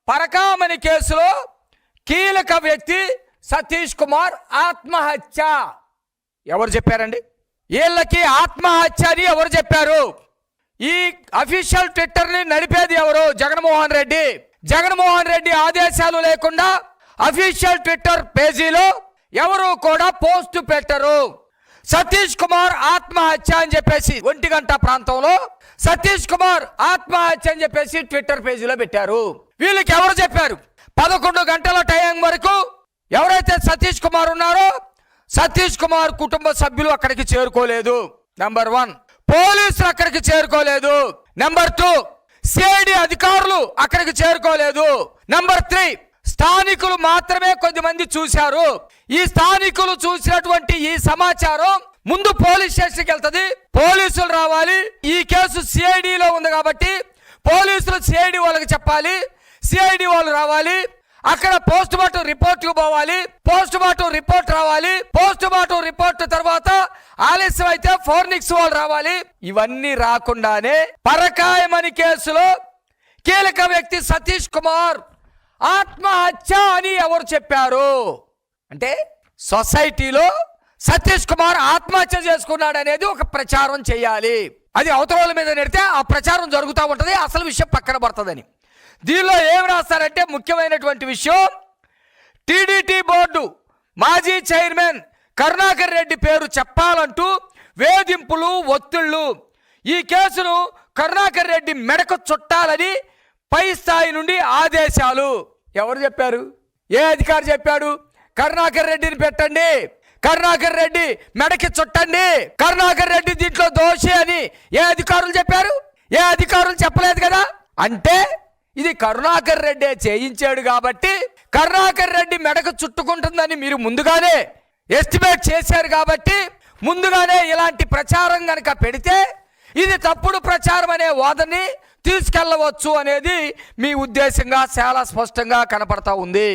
పరకామణి కేసులో కీలక వ్యక్తి సతీష్ కుమార్ ఆత్మహత్య. ఎవరు చెప్పారండి? వీళ్ళకి ఆత్మహత్య అని ఎవరు చెప్పారు? ఈ అఫీషియల్ ట్విట్టర్ని నడిపేది ఎవరు? జగన్మోహన్ రెడ్డి. జగన్మోహన్ రెడ్డి ఆదేశాలు లేకుండా అఫీషియల్ ట్విట్టర్ పేజీలో ఎవరు కూడా పోస్ట్ పెట్టరు. సతీష్ కుమార్ ఆత్మహత్య అని చెప్పేసి 1 గంట ప్రాంతంలో సతీష్ కుమార్ ఆత్మహత్య అని చెప్పేసి ట్విట్టర్ పేజీలో పెట్టారు. వీళ్ళకి ఎవరు చెప్పారు? 11 గంటల టైం వరకు ఎవరైతే సతీష్ కుమార్ ఉన్నారో సతీష్ కుమార్ కుటుంబ సభ్యులు అక్కడికి చేరుకోలేదు. నెంబర్ 1, పోలీసులు అక్కడికి చేరుకోలేదు. నెంబర్ 2, సిఐడి అధికారులు అక్కడికి చేరుకోలేదు. నెంబర్ 3, స్థానికులు మాత్రమే కొద్దిమంది చూశారు. ఈ స్థానికులు చూసినటువంటి ఈ సమాచారం ముందు పోలీస్ స్టేషన్కి వెళ్తుంది. పోలీసులు రావాలి. ఈ కేసు సిఐడిలో ఉంది కాబట్టి పోలీసులు సిఐడి వాళ్ళకి చెప్పాలి. సిఐడి వాళ్ళు రావాలి. అక్కడ పోస్ట్ మార్టం రిపోర్ట్ పోవాలి. పోస్ట్ మార్టం రిపోర్ట్ రావాలి. పోస్ట్ మార్టం రిపోర్ట్ తర్వాత ఆలస్యం అయితే ఫోరెన్సిక్స్ వాళ్ళు రావాలి. ఇవన్నీ రాకుండానే పరకాయమణి కేసులో కీలక వ్యక్తి సతీష్ కుమార్ ఆత్మహత్య అని ఎవరు చెప్పారు? అంటే సొసైటీలో సతీష్ కుమార్ ఆత్మహత్య చేసుకున్నాడు అనేది ఒక ప్రచారం చేయాలి. అది అవతల మీద నెడితే ఆ ప్రచారం జరుగుతూ ఉంటుంది, అసలు విషయం పక్కన పడుతుందని. దీనిలో ఏం రాస్తారంటే ముఖ్యమైనటువంటి విషయం, టీడీటీ బోర్డు మాజీ చైర్మన్ కరుణాకర్ రెడ్డి పేరు చెప్పాలంటూ వేధింపులు, ఒత్తిళ్లు. ఈ కేసును కరుణాకర్ రెడ్డి మెడకు చుట్టాలని పై స్థాయి నుండి ఆదేశాలు. ఎవరు చెప్పారు? ఏ అధికారి చెప్పాడు? కరుణాకర్ రెడ్డిని పెట్టండి, కరుణాకర్ రెడ్డి మెడకి చుట్టండి, కరుణాకర్ రెడ్డి దీంట్లో దోషి అని ఏ అధికారులు చెప్పారు? ఏ అధికారులు చెప్పలేదు కదా. అంటే ఇది కరుణాకర్ రెడ్డి చేయించాడు కాబట్టి కరుణాకర్ రెడ్డి మెడకు చుట్టుకుంటుందని మీరు ముందుగానే ఎస్టిమేట్ చేశారు కాబట్టి ముందుగానే ఇలాంటి ప్రచారం కనుక పెడితే ఇది తప్పుడు ప్రచారం అనే వాదనని తీసుకెళ్లవచ్చు అనేది మీ ఉద్దేశంగా చాలా స్పష్టంగా కనపడతా ఉంది.